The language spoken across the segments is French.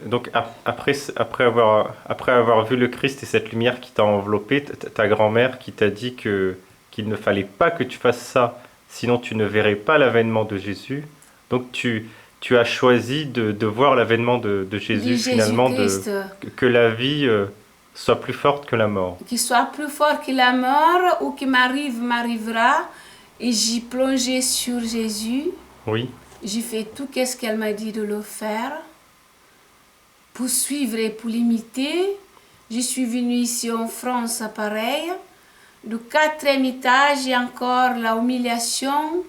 Donc après avoir vu le Christ et cette lumière qui t'a enveloppé, ta grand-mère qui t'a dit qu'il ne fallait pas que tu fasses ça, sinon tu ne verrais pas l'avènement de Jésus. Donc tu as choisi de voir l'avènement de de Jésus finalement, Jésus-Christ, que la vie soit plus forte que la mort. qui soit plus fort que la mort ou qui m'arrivera. Et j'ai plongé sur Jésus. Oui, J'ai fait tout ce qu'elle m'a dit de le faire pour suivre et pour l'imiter. Je suis venue ici en France, pareil. Du quatrième étage, et encore la humiliation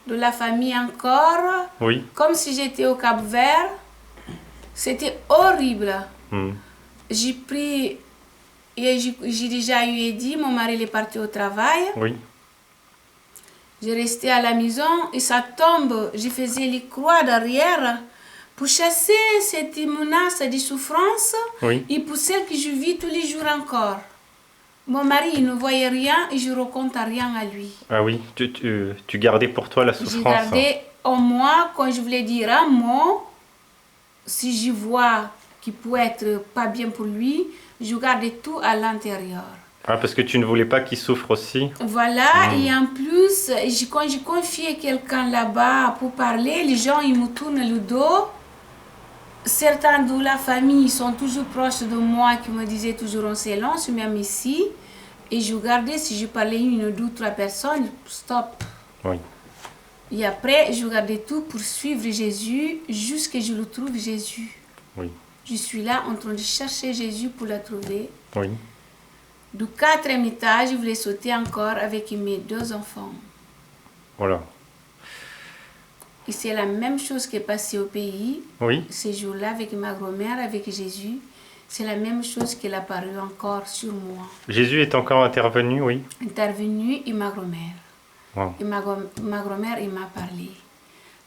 de la famille encore. oui. Comme si j'étais au Cap-Vert. C'était horrible. Hmm. J'ai pris, et j'ai déjà eu dit, mon mari il est parti au travail. Oui, J'ai resté à la maison et ça tombe. Je faisais les croix derrière pour chasser cette menace de souffrance oui. et pour celle que je vis tous les jours encore. Mon mari il ne voyait rien et je ne raconte rien à lui. Ah oui, tu gardais pour toi la J'ai souffrance. gardé en moi, quand je voulais dire un mot, si je vois qu'il peut être pas bien pour lui, je gardais tout à l'intérieur. Ah, parce que tu ne voulais pas qu'il souffre aussi. Voilà, Hmm. et en plus, quand je confiais quelqu'un là-bas pour parler, les gens ils me tournent le dos. Certains de la famille sont toujours proches de moi qui me disaient toujours on s'élance, même ici. Et je regardais si je parlais une, deux, trois personnes, stop. Oui, Et après, je regardais tout pour suivre Jésus jusqu'à ce que je le trouve Jésus. oui, Je suis là en train de chercher Jésus pour le trouver. oui. Du quatrième étage, je voulais sauter encore avec mes deux enfants. Voilà. Et c'est la même chose qui est passée au pays. Oui, Ces jours-là, avec ma grand-mère, avec Jésus, c'est la même chose qui est apparue encore sur moi. Jésus est encore intervenu, oui. Intervenue et ma grand-mère. Wow. Et ma grand-mère, il m'a parlé.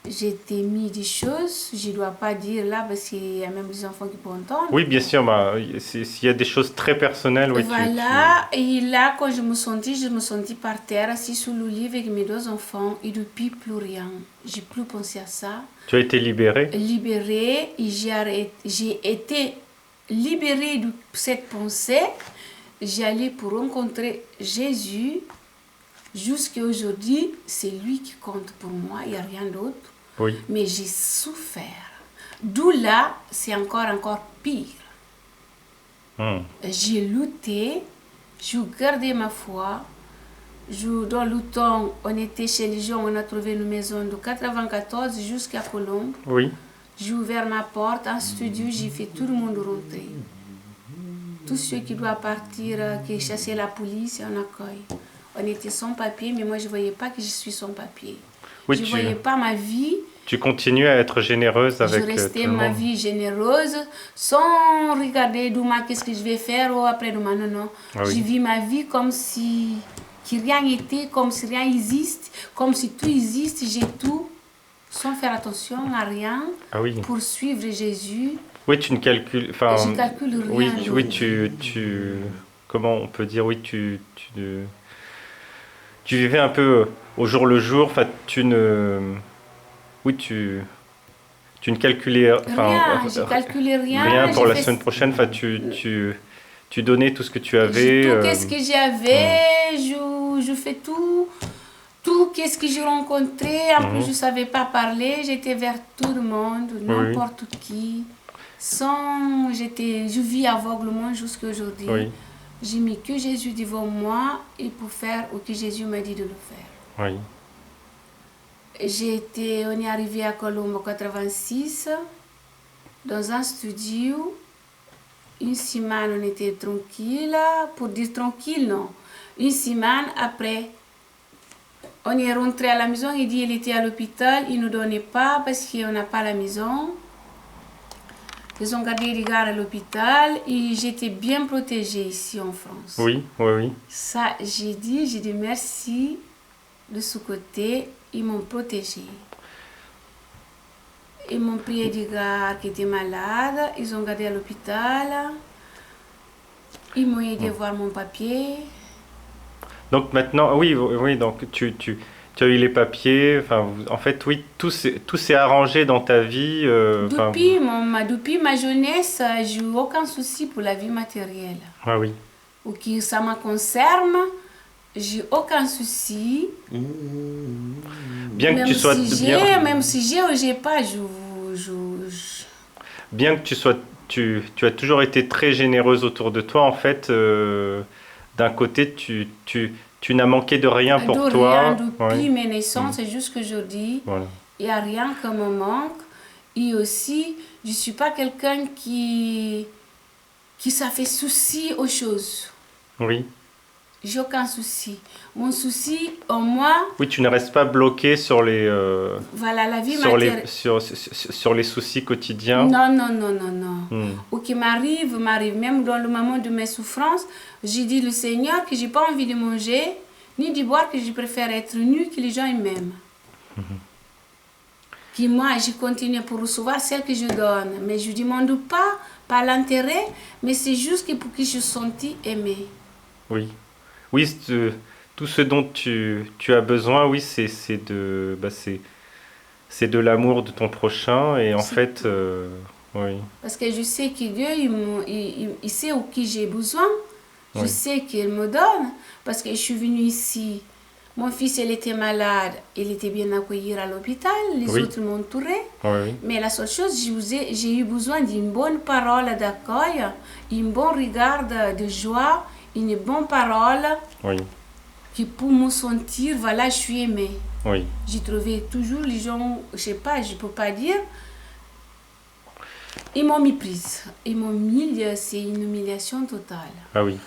J'ai mis des choses, je ne dois pas dire là parce qu'il y a même des enfants qui peuvent entendre. Oui, bien sûr, bah, s'il y a des choses très personnelles, oui, Voilà, et là, quand je me sentis par terre, assis sous le lit avec mes deux enfants, et depuis plus rien. J'ai plus pensé à ça. tu as été libéré. Libérée, et j'ai été libérée de cette pensée. J'allais pour rencontrer Jésus. Jusqu'à aujourd'hui, c'est lui qui compte pour moi, il n'y a rien d'autre. Oui, Mais j'ai souffert. D'où là, c'est encore pire. hmm. J'ai lutté, j'ai gardé ma foi. Dans le temps, on était chez les gens, on a trouvé une maison de 94 jusqu'à Colombes. Oui, J'ai ouvert ma porte, un studio, j'ai fait tout le monde rentrer. Tous ceux qui doivent partir, qui chassaient la police, on accueille. On était sans papier, mais moi je ne voyais pas que je suis sans papier. oui, Je ne voyais pas ma vie. tu continues à être généreuse Je avec restais tout le ma monde. vie généreuse sans regarder demain qu'est-ce que je vais faire ou après demain. Non, non. Ah Je oui, vis ma vie comme si rien n'était, comme si rien existe, comme si tout existe. J'ai tout sans faire attention à rien ah oui. pour suivre Jésus. Oui, tu ne calcules, Je enfin, calcule oui, rien. oui, comment on peut dire, oui, tu vivais un peu au jour le jour, enfin, oui, tu ne calculais, enfin, Rien, j'ai calculé rien rien. pour J'ai la fait semaine prochaine, enfin, tu donnais tout ce que tu avais. tout ce que Hmm, j'avais. Je fais tout. Tout qu'est-ce que j'ai rencontré. En plus, je mhm. ne savais pas parler. J'étais vers tout le monde, Oui, n'importe qui. Je vis aveuglement jusqu'à aujourd'hui. oui, J'ai mis que Jésus devant moi et pour faire ce que Jésus m'a dit de le faire. oui, On est arrivé à Colombo en 86, dans un studio. Une semaine, on était tranquille. Pour dire tranquille, non. Une semaine après, on est rentré à la maison. Il dit qu'il était à l'hôpital. Il ne nous donnait pas parce qu'on n'a pas la maison. Ils ont gardé les gars à l'hôpital et j'étais bien protégée ici en France. oui, oui, oui. Ça, j'ai dit merci de ce côté. Ils m'ont protégée. Ils m'ont pris des gars qui étaient malades. Ils ont gardé à l'hôpital. Ils m'ont aidé à voir mon papier. Donc maintenant, oui, oui, donc Tu as eu les papiers, enfin, en fait, oui, tout s'est arrangé dans ta vie. Enfin, Depuis ma jeunesse, j'ai eu aucun souci pour la vie matérielle. ah oui, Ou qui ça me concerne, j'ai aucun souci. bien que tu sois bien, Même si j'ai ou j'ai pas, bien que tu as toujours été très généreuse autour de toi. En fait, d'un côté, tu n'as manqué de rien de pour rien toi. Oui, depuis mes naissances jusqu'aujourd'hui. voilà. Il n'y a rien qui me manque. Et aussi, je ne suis pas quelqu'un qui ça fait souci aux choses. Oui, J'ai aucun souci. Mon souci, en moi, oui, tu ne restes pas bloqué sur voilà, la vie matérielle. sur les soucis quotidiens. Non, non, non, non, non. Hmm. Ou qui m'arrive, m'arrive. Même dans le moment de mes souffrances, j'ai dit au Seigneur que j'ai pas envie de manger, ni de boire, que je préfère être nue, que les gens ils m'aiment. Que moi, je continue pour recevoir celle que je donne. Mais je ne demande pas l'intérêt, mais c'est juste que pour que je sente aimée. Oui, oui, tout ce dont tu as besoin, oui, c'est de l'amour de ton prochain. Et en C'est fait, tout. oui, Parce que je sais que Dieu, il sait où qui j'ai besoin. Je oui, sais qu'il me donne. Parce que je suis venue ici. Mon fils, il était malade. Il était bien accueilli à l'hôpital. Les oui, autres m'entouraient. oui, oui, Mais la seule chose, j'ai eu besoin d'une bonne parole d'accueil, un bon regard de joie, une bonne parole oui, qui pour me sentir, voilà, je suis aimée. oui. J'ai trouvé toujours les gens, je sais pas, je peux pas dire, ils m'ont méprise. Ils m'humilient, c'est une humiliation totale. Ah oui.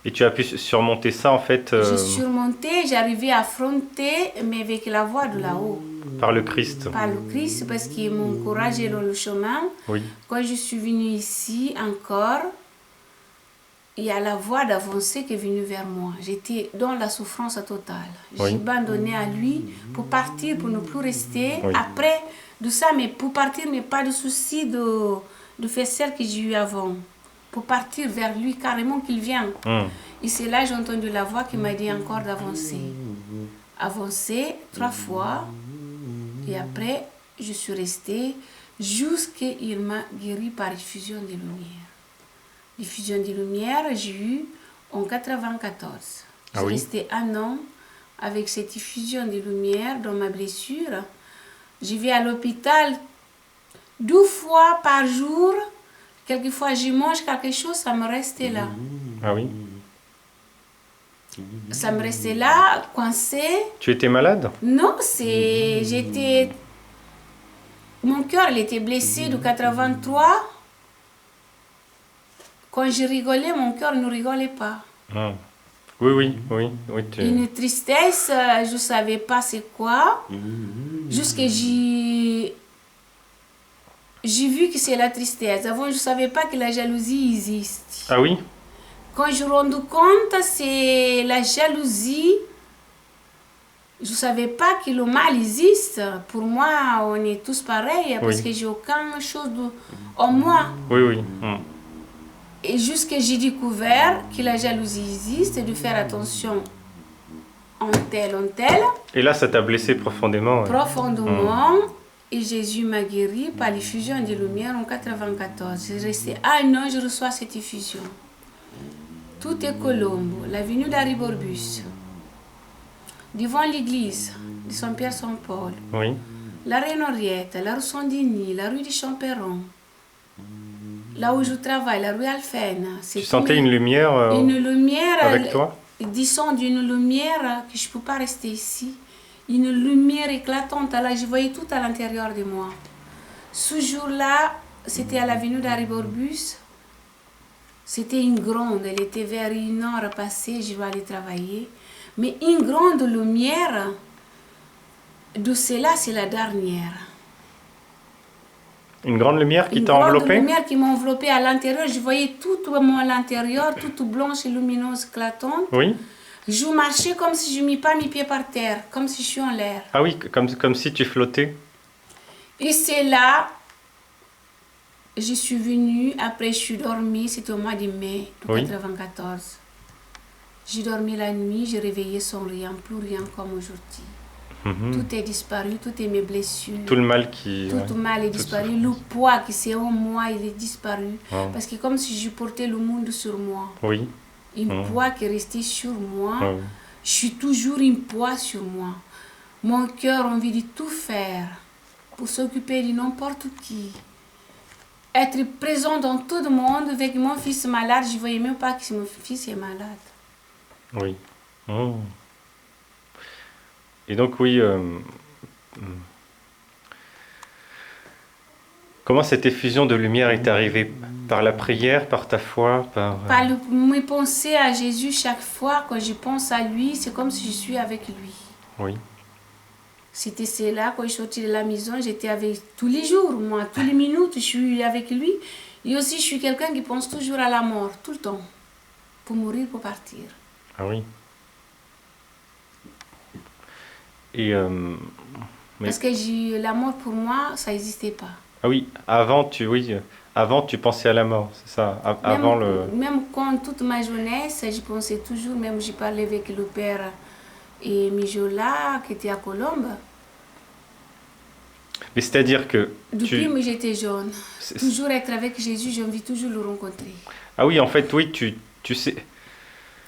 Et tu as pu surmonter ça, en fait, J'ai surmonté, j'arrivais à affronter, mais avec la voix de là-haut, par le Christ. par le Christ, parce qu'il m'encourageait dans le chemin. Oui, Quand je suis venue ici encore, il y a la voie d'avancer qui est venue vers moi. J'étais dans la souffrance totale. Oui. J'ai abandonné à lui pour partir, pour ne plus rester. Oui. Après de ça, mais pour partir, mais pas de souci de faire celle que j'ai eue avant. Pour partir vers lui, carrément qu'il vient. hmm, Et c'est là que j'ai entendu la voix qui m'a dit encore d'avancer. Avancer 3 fois. Et après, je suis restée jusqu'à ce qu'il m'a guéri par diffusion de lumière. Diffusion de lumière, j'ai eu en 94. Ah J'ai oui. resté 1 an avec cette diffusion de lumière dans ma blessure. Je vais à l'hôpital 2 fois par jour. Quelquefois, je mange quelque chose, ça me restait là. ah oui. Ça me restait là, coincé. Tu étais malade? Non, j'étais... Mon cœur, il était blessé de 83. Quand je rigolais, mon cœur ne rigolait pas. Hmm. Oui, oui, oui, oui. Une tristesse, je ne savais pas c'est quoi. Jusqu'à j'ai vu que c'est la tristesse. Avant, je ne savais pas que la jalousie existe. Ah oui? Quand je me rends compte, c'est la jalousie. Je ne savais pas que le mal existe. Pour moi, on est tous pareils parce Oui. que j'ai aucune chose en moi. Oui, oui. Hmm. Et jusqu'à j'ai découvert que la jalousie existe et de faire attention en tel. Et là, ça t'a blessé profondément. Ouais. Profondément. Et Jésus m'a guéri par l'effusion de lumière en 94. J'ai resté 1 an, je reçois cette effusion. Tout est Colombo, l'avenue d'Ariborbus, devant l'église de Saint-Pierre-Saint-Paul, Oui. la Reine Henriette, la rue Saint-Denis, la rue du Champerron, là où je travaille, la rue Alphène. Tu sentais une lumière une lumière, avec toi? disons d'une lumière que je ne peux pas rester ici. Une lumière éclatante, là, je voyais tout à l'intérieur de moi. Ce jour-là, c'était à l'avenue d'Ariborbus. C'était une grande, elle était vers 1 heure passée, je dois aller travailler. Mais une grande lumière, de cela, c'est la dernière. Une grande lumière qui Une t'a grande enveloppé? lumière qui m'a enveloppée à l'intérieur. Je voyais tout moi à l'intérieur, toute blanche et lumineuse, éclatante. Oui. Je marchais comme si je ne mis pas mes pieds par terre, comme si je suis en l'air. Ah oui, comme si tu flottais. Et c'est là, je suis venue, après je suis dormie, c'était au mois de mai de Oui. 94. J'ai dormi la nuit, j'ai réveillé sans rien, plus rien comme aujourd'hui. Tout est disparu, toutes mes blessures. Tout le mal qui... Tout ouais, le mal est toute disparu. souffrance. Le poids qui c'est en moi, il est disparu. Ouais. Parce que comme si je portais le monde sur moi. Oui, Un poids qui est resté sur moi. ouais. Je suis toujours un poids sur moi. Mon cœur a envie de tout faire pour s'occuper de n'importe qui. Être présent dans tout le monde avec mon fils malade. Je ne voyais même pas que mon fils est malade. Oui. Oh. Et donc, oui, comment cette effusion de lumière est arrivée? Par la prière, par ta foi, par... Me penser à Jésus chaque fois, quand je pense à lui, c'est comme si je suis avec lui. Oui, C'était cela, quand je suis sortie de la maison, j'étais avec tous les jours, moi, toutes les minutes, je suis avec lui. Et aussi, je suis quelqu'un qui pense toujours à la mort, tout le temps, pour mourir, pour partir. ah oui. Et... mais... Parce que la mort, pour moi, ça n'existait pas. Ah oui, avant tu pensais à la mort, c'est ça, avant le... Même quand toute ma jeunesse, je pensais toujours, même je parlais avec le père et Mijola, qui était à Colombe. Mais c'est-à-dire que Depuis tu... que j'étais jeune, toujours être avec Jésus, j'ai envie toujours de le rencontrer. Ah oui, en fait, oui, tu sais...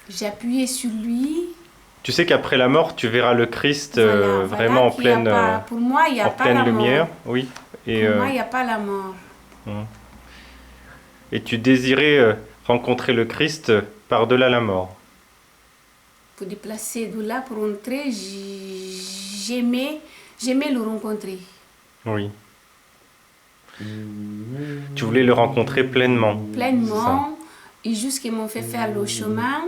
J'appuyais sur lui. Tu sais qu'après la mort, tu verras le Christ vraiment en pleine, pour moi, il n'y a en pas pleine la lumière, mort. oui. Et, Pour moi, il n'y a pas la mort. et tu désirais rencontrer le Christ par-delà la mort. Pour déplacer de là, pour rentrer, j'aimais le rencontrer. Oui. Tu voulais le rencontrer pleinement. Pleinement. Et juste qu'ils m'ont fait faire le chemin.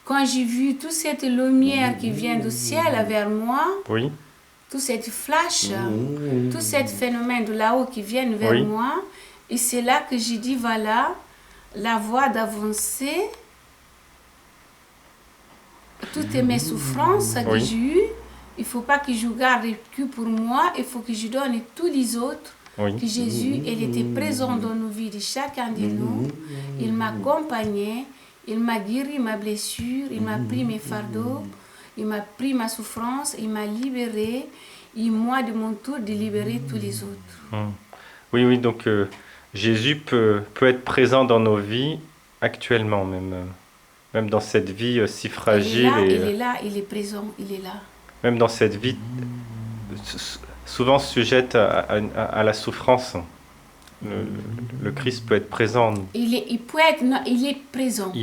Quand j'ai vu toute cette lumière qui vient du ciel vers moi, oui. Tout cette flash, tout ce phénomène de là-haut qui vient vers oui. moi, et c'est là que j'ai dit, voilà, la voie d'avancer, toutes mes souffrances que j'ai eues, il ne faut pas que je garde que pour moi, il faut que je donne à tous les autres. Oui. Que Jésus, il était présent dans nos vies de chacun de nous, il m'accompagnait, il m'a guéri ma blessure, il m'a pris mes fardeaux, il m'a pris ma souffrance, il m'a libéré, et moi de mon tour de libérer tous les autres. Oui, oui, donc Jésus peut être présent dans nos vies actuellement, même dans cette vie si fragile. Il est là, il est présent, il est là. Même dans cette vie souvent sujette à la souffrance. Le Christ peut être présent. Il est présent. Il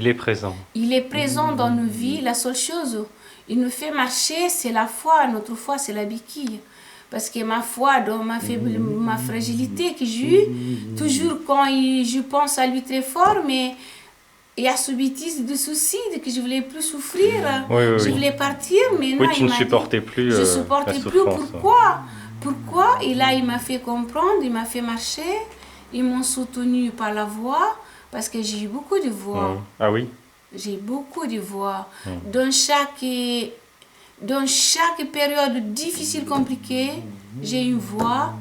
est présent. Il est présent dans nos vies. La seule chose, il nous fait marcher, c'est la foi. Notre foi, c'est la béquille. Parce que ma foi, dans ma fragilité que j'ai eue, toujours quand je pense à lui très fort, mais il y a ce bêtise de suicide que je ne voulais plus souffrir. Je voulais partir, mais non. Oui, tu ne supportais plus je ne supportais plus. Pourquoi? Et là, il m'a fait comprendre, il m'a fait marcher. Ils m'ont soutenu par la voix, parce que j'ai eu beaucoup de voix. Ah oui? J'ai beaucoup de voix. Dans chaque période difficile, compliquée, j'ai une voix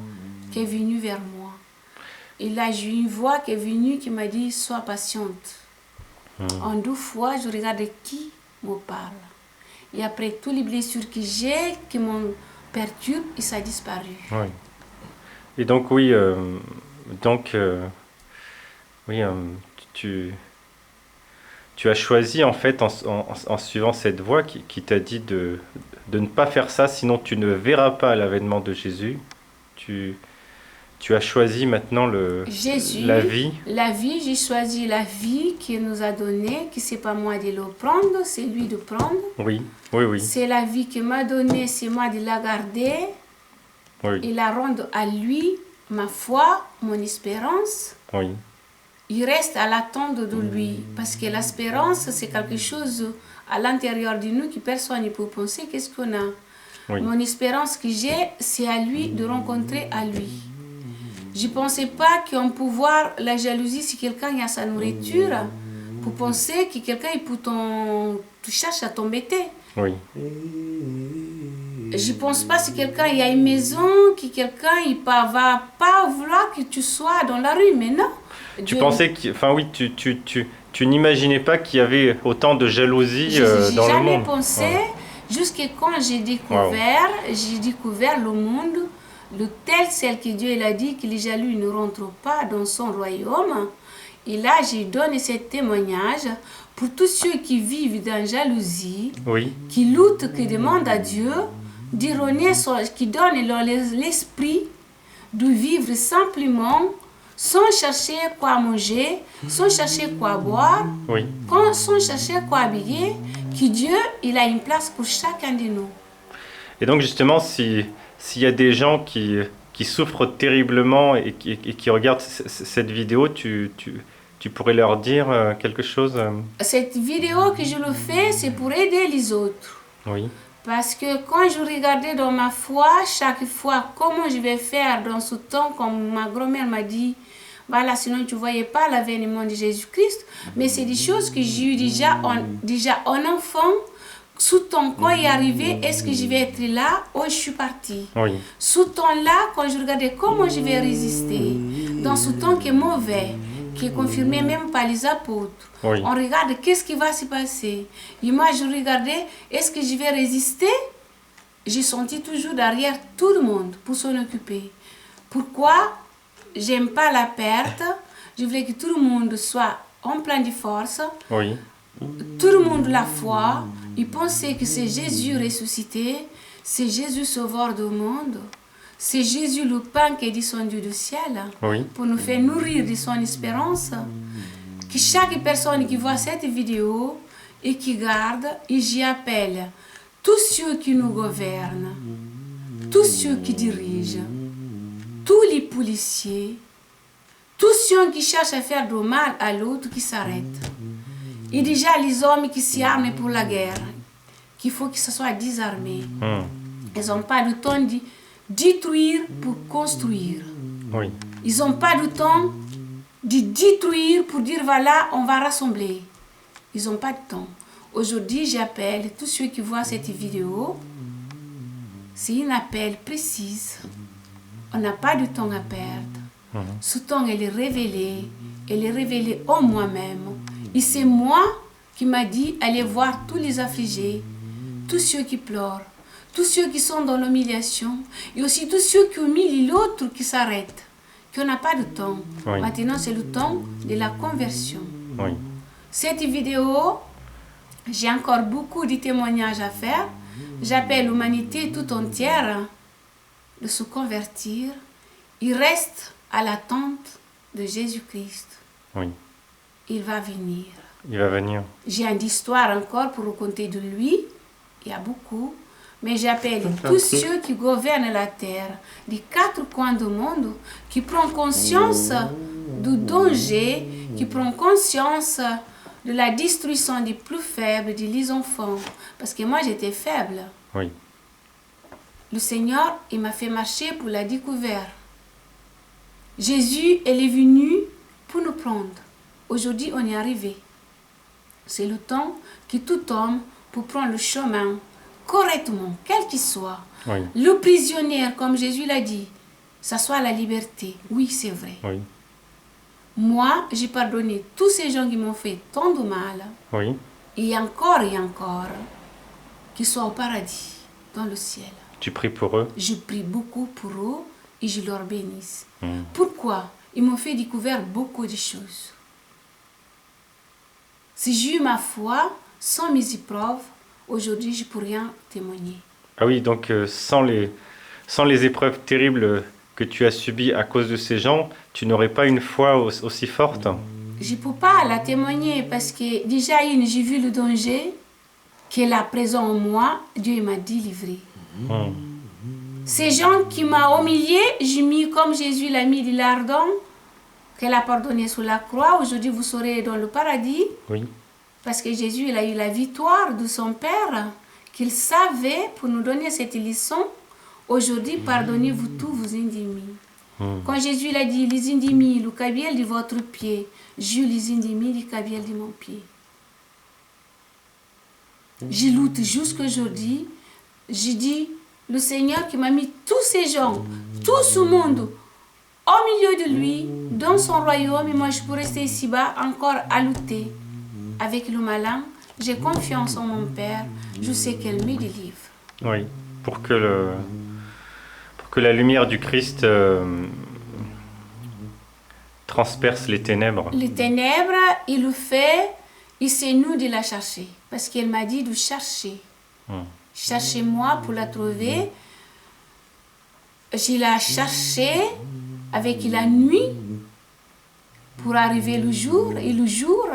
qui est venue vers moi. Et là, j'ai une voix qui est venue qui m'a dit, sois patiente. En 2 fois, je regarde qui me parle. Et après, toutes les blessures que j'ai, qui m'ont perturbé, et ça a disparu. Oui. Et donc, oui, tu as choisi, en fait, en suivant cette voie qui t'a dit de ne pas faire ça, sinon tu ne verras pas l'avènement de Jésus. Tu as choisi maintenant Jésus, la vie. La vie, j'ai choisi la vie qu'il nous a donnée, que c'est pas moi de le prendre, c'est lui de prendre. Oui, oui, oui. C'est la vie qu'il m'a donnée, c'est moi de la garder. Oui. Et la rendre à lui, ma foi, mon espérance. Oui. Il reste à l'attente de lui. Parce que l'espérance, c'est quelque chose à l'intérieur de nous que personne ne peut penser. Qu'est-ce qu'on a? Oui. Mon espérance que j'ai, c'est à lui, de rencontrer à lui. Je ne pensais pas qu'on peut voir la jalousie si quelqu'un a sa nourriture, pour penser que quelqu'un peut cherche à t'embêter. Oui. Je ne pense pas si quelqu'un a une maison, que quelqu'un ne va pas vouloir que tu sois dans la rue, mais non. Tu Dieu- pensais enfin oui, tu n'imaginais pas qu'il y avait autant de jalousie J'ai dans le jamais monde. pensé, Ouais. jusqu'à quand Waouh. j'ai découvert le monde, le tel, celle que Dieu il a dit que les jaloux ne rentrent pas dans son royaume. Et là, j'ai donné ce témoignage pour tous ceux qui vivent dans la jalousie, Oui, qui luttent, qui demandent à Dieu, qui donne leur l'esprit de vivre simplement sans chercher quoi manger, sans chercher quoi boire, oui. sans chercher quoi habiller, que Dieu, il a une place pour chacun de nous. Et donc justement, s'il y a des gens qui souffrent terriblement et qui regardent cette vidéo, tu pourrais leur dire quelque chose Cette vidéo que je le fais, c'est pour aider les autres. Oui, Parce que quand je regardais dans ma foi, chaque fois, comment je vais faire dans ce temps, comme ma grand-mère m'a dit, voilà, sinon tu ne voyais pas l'avènement de Jésus-Christ. Mais c'est des choses que j'ai eu déjà en enfant. Sous ton quand il est arrivé, est-ce que je vais être là? Oh, je suis partie. oui, Sous temps-là, quand je regardais comment je vais résister, dans ce temps qui est mauvais, qui est confirmé même par les apôtres, oui, on regarde qu'est-ce qui va se passer. Et moi, je regardais, est-ce que je vais résister? J'ai senti toujours derrière tout le monde pour s'en occuper. Pourquoi? J'aime pas la perte. Je voulais que tout le monde soit en plein de force. oui, Tout le monde la foi. Ils pensaient que c'est Jésus ressuscité. C'est Jésus sauveur du monde. C'est Jésus le pain qui est descendu du ciel oui, pour nous faire nourrir de son espérance. Que chaque personne qui voit cette vidéo et qui garde, et j'y appelle tous ceux qui nous gouvernent, tous ceux qui dirigent, tous les policiers, tous ceux qui cherchent à faire du mal à l'autre qui s'arrêtent. Et déjà les hommes qui s'y arment pour la guerre, qu'il faut qu'ils se soient désarmés. Ils n'ont pas le temps de détruire pour construire. oui, Ils n'ont pas le temps de détruire pour dire voilà, on va rassembler. Ils n'ont pas de temps. Aujourd'hui, j'appelle tous ceux qui voient cette vidéo. C'est un appel précis. On n'a pas de temps à perdre. Ce temps, elle est révélée. Elle est révélée en moi-même. Et c'est moi qui m'a dit allez voir tous les affligés, tous ceux qui pleurent, tous ceux qui sont dans l'humiliation, et aussi tous ceux qui humilient l'autre qui s'arrête, qu'on n'a pas de temps. Oui. Maintenant, c'est le temps de la conversion. oui. Cette vidéo, j'ai encore beaucoup de témoignages à faire. J'appelle l'humanité tout entière de se convertir. Il reste à l'attente de Jésus-Christ. Oui. Il va venir. Il va venir. J'ai une histoire encore pour raconter de lui. Il y a beaucoup. Mais j'appelle tous ceux qui gouvernent la terre, des quatre coins du monde, qui prennent conscience du danger, qui prennent conscience de la destruction des plus faibles, des enfants. Parce que moi, j'étais faible. Oui. Le Seigneur, il m'a fait marcher pour la découverte. Jésus, il est venu pour nous prendre. Aujourd'hui, on est arrivé. C'est le temps que tout homme peut prendre le chemin correctement, quel qu'il soit. Oui. Le prisonnier, comme Jésus l'a dit, ça soit la liberté. Oui, c'est vrai. Oui. Moi, j'ai pardonné tous ces gens qui m'ont fait tant de mal. Oui. Et encore, qu'ils soient au paradis, dans le ciel. Tu pries pour eux. Je prie beaucoup pour eux et je leur bénisse. Pourquoi? Ils m'ont fait découvrir beaucoup de choses. Si j'ai eu ma foi, sans mes épreuves, aujourd'hui, je ne peux rien témoigner. Ah oui, donc sans les épreuves terribles que tu as subies à cause de ces gens, tu n'aurais pas une foi aussi forte. Je ne peux pas la témoigner parce que déjà, j'ai vu le danger qu'elle a présent en moi. Dieu m'a délivré. Ces gens qui m'ont humilié, j'ai mis comme Jésus l'a mis de l'ardent, qu'elle a pardonné sous la croix. Aujourd'hui, vous serez dans le paradis. Oui. Parce que Jésus, il a eu la victoire de son Père, qu'il savait pour nous donner cette leçon. Aujourd'hui, pardonnez-vous tous vos ennemis. Quand Jésus il a dit, les ennemis, le cabiel de votre pied, j'ai les ennemis du cabiel de mon pied. Je lutte jusqu'aujourd'hui. J'ai dit, le Seigneur qui m'a mis tous ces gens, tout ce monde au milieu de lui, dans son royaume, et moi je peux rester ici-bas encore à lutter avec le malin. J'ai confiance en mon Père, je sais qu'elle me délivre. Oui, pour que la lumière du Christ transperce les ténèbres. Les ténèbres, il le fait, et c'est nous de la chercher. Parce qu'elle m'a dit de chercher. Cherchez-moi pour la trouver. Je l'ai cherchée avec la nuit pour arriver le jour. Et le jour,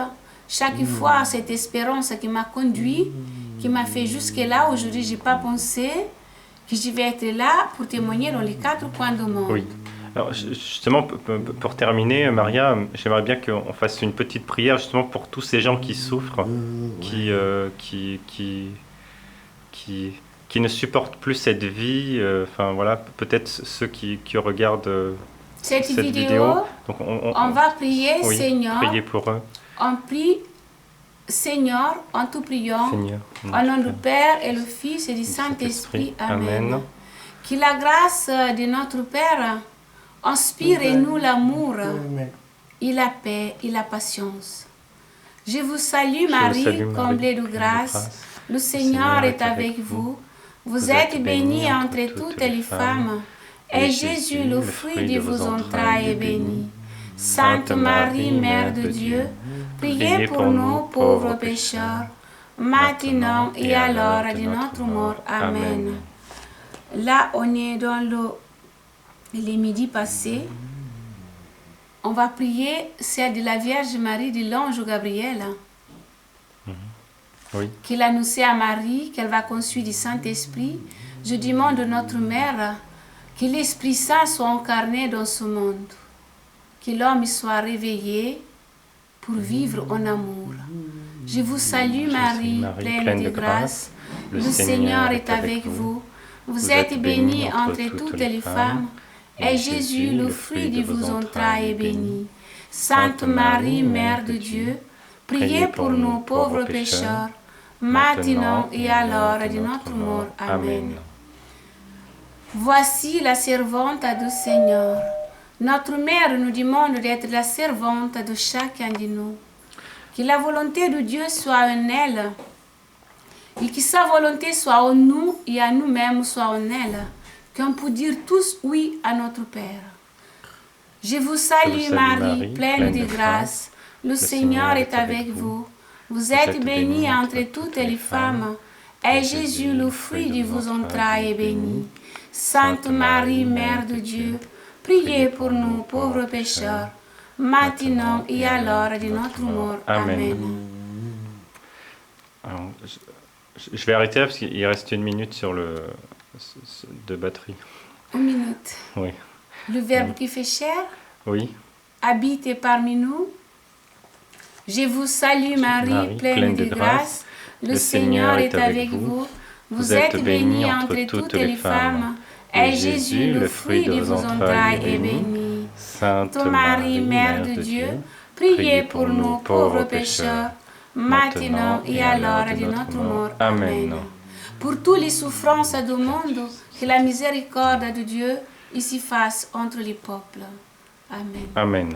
chaque fois, cette espérance qui m'a conduit, qui m'a fait jusque-là. Aujourd'hui, je n'ai pas pensé que je vais être là pour témoigner dans les 4 coins du monde. Oui. Alors justement, pour terminer, Maria, j'aimerais bien qu'on fasse une petite prière justement pour tous ces gens qui souffrent, qui ne supportent plus cette vie. Enfin voilà, peut-être ceux qui regardent cette vidéo. Donc on va prier, oui, Seigneur. Prier pour eux. On prie, Seigneur, en tout priant, Seigneur, au nom du Père et le Fils et du Saint-Esprit. Amen. Que la grâce de notre Père inspire en nous l'amour et la paix et la patience. Je vous salue, Marie, comblée de grâce. Le Seigneur est avec vous. Vous êtes bénie entre toutes les femmes, et Jésus, le fruit de vos entrailles, est béni. Sainte Marie, Mère de Dieu, priez pour nous pauvres pécheurs, maintenant et à l'heure de notre mort. Amen. Là, on est dans les midis passés. On va prier celle de la Vierge Marie de l'ange Gabriel. Oui. Qu'il annonçait à Marie qu'elle va conçue du Saint-Esprit. Je demande à notre Mère que l'Esprit Saint soit incarné dans ce monde. Que l'homme soit réveillé pour vivre en amour. Je vous salue Marie, pleine de grâce. Le Seigneur est avec vous. Vous êtes bénie entre toutes les femmes, et Jésus, le fruit de vos entrailles, est béni. Sainte Marie, Mère de Dieu, priez pour nous pauvres pécheurs, maintenant et à l'heure de notre mort. Amen. Voici la servante du Seigneur. Notre Mère nous demande d'être la servante de chacun de nous. Que la volonté de Dieu soit en elle, et que sa volonté soit en nous et à nous-mêmes soit en elle, qu'on peut dire tous oui à notre Père. Je vous salue Marie, pleine de grâce. Le Seigneur est avec vous. Vous êtes bénie entre toutes les femmes, et Jésus, le fruit de vos entrailles, est béni. Sainte Marie, Mère de Dieu, priez pour nous pauvres pécheurs, maintenant et à l'heure de notre mort. Amen. Alors, je vais arrêter là parce qu'il reste 1 minute sur de batterie. 1 minute. Oui. Le Verbe qui fait chair oui. habite parmi nous. Je vous salue Marie, pleine de grâce. Le Seigneur est avec vous. Vous êtes bénie entre toutes les femmes, et Jésus, le fruit de vos entrailles, est béni. Sainte Marie, Mère de Dieu, priez pour nous pauvres pécheurs, maintenant et à l'heure de notre mort. Amen. Pour toutes les souffrances du monde, que la miséricorde de Dieu ici fasse entre les peuples. Amen. Amen.